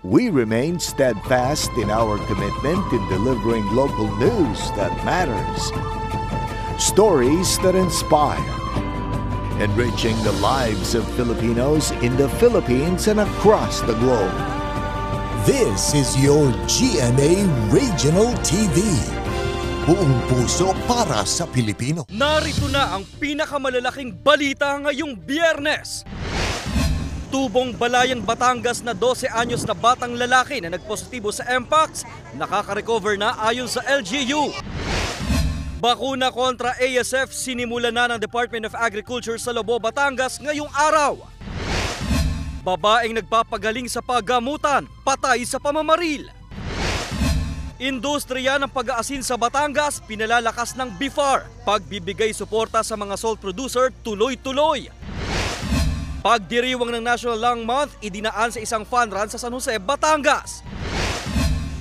We remain steadfast in our commitment in delivering local news that matters. Stories that inspire. Enriching the lives of Filipinos in the Philippines and across the globe. This is your GMA Regional TV. Buong puso para sa Pilipino. Narito na ang pinakamalalaking balita ngayong Biyernes. Tubong Balayang, Batangas na 12 anyos na batang lalaki na nagpositibo sa Mpox, nakaka-recover na ayon sa LGU. Bakuna kontra ASF sinimula na ng Department of Agriculture sa Lobo, Batangas ngayong araw. Babaeng nagpapagaling sa paggamutan, patay sa pamamaril. Industriya ng pag-aasin sa Batangas, pinalalakas ng BIFAR. Pagbibigay suporta sa mga salt producer, tuloy-tuloy. Pagdiriwang ng National Lung Month, idinaan sa isang fun run sa San Jose, Batangas.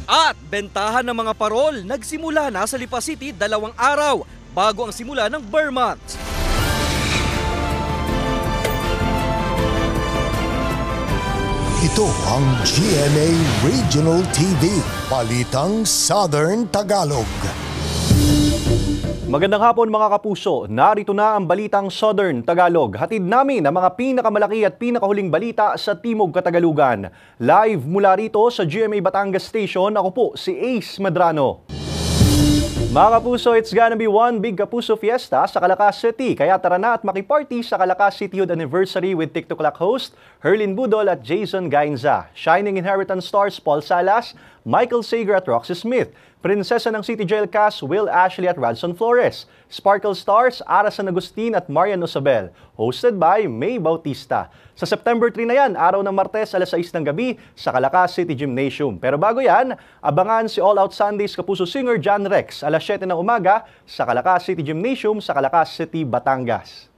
At bentahan ng mga parol, nagsimula na sa Lipa City 2 araw bago ang simula ng Burr Month. Ito ang GMA Regional TV, Balitang Southern Tagalog. Magandang hapon mga kapuso, narito na ang Balitang Southern Tagalog. Hatid namin ang mga pinakamalaki at pinakahuling balita sa Timog Katagalugan. Live mula rito sa GMA Batangas Station, ako po si Ace Medrano. Mga kapuso, it's gonna be one big Kapuso Fiesta sa Calacaas City. Kaya tara na at makiparty sa Calacaas Cityhood Anniversary with TikTok Clock host Herlin Budol at Jason Gainza. Shining Inheritance stars Paul Salas, Michael Sager at Roxy Smith. Prinsesa ng City Jail cast Will Ashley at Radson Flores. Sparkle stars Ara San Agustin at Marian Osabel. Hosted by May Bautista. Sa September 3 na yan, araw ng Martes, alas 6 ng gabi sa Calacaas City Gymnasium. Pero bago yan, abangan si All Out Sundays Kapuso singer John Rex, alas 7 ng umaga sa Calacaas City Gymnasium sa Calacaas City, Batangas.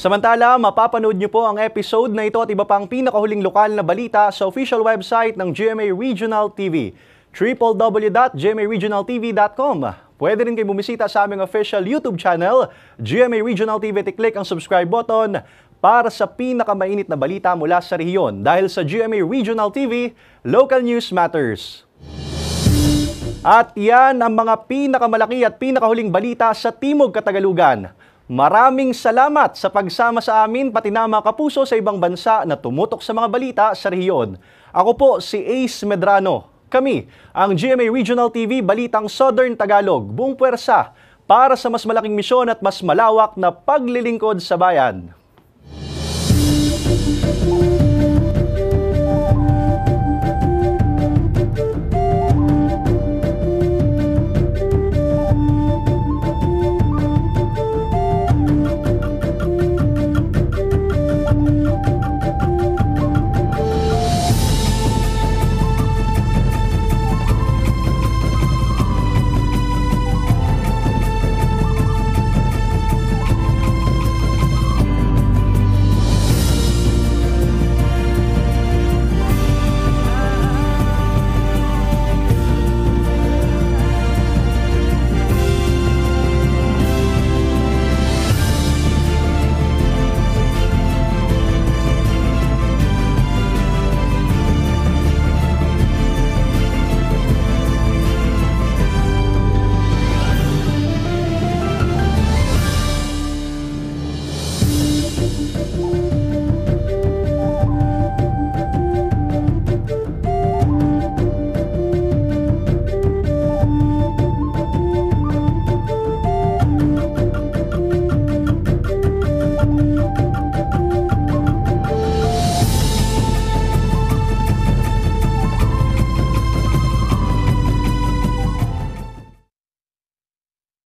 Samantala, mapapanood niyo po ang episode na ito at iba pang pinakahuling lokal na balita sa official website ng GMA Regional TV, www.gmaregionaltv.com. Pwede rin kayo bumisita sa aming official YouTube channel, GMA Regional TV, i-click ang subscribe button para sa pinakamainit na balita mula sa rehiyon. Dahil sa GMA Regional TV, local news matters. At yan ang mga pinakamalaki at pinakahuling balita sa Timog Katagalugan. Maraming salamat sa pagsama sa amin pati na mga kapuso sa ibang bansa na tumutok sa mga balita sa rehiyon. Ako po si Ace Medrano. Kami, ang GMA Regional TV Balitang Southern Tagalog, buong puwersa para sa mas malaking misyon at mas malawak na paglilingkod sa bayan.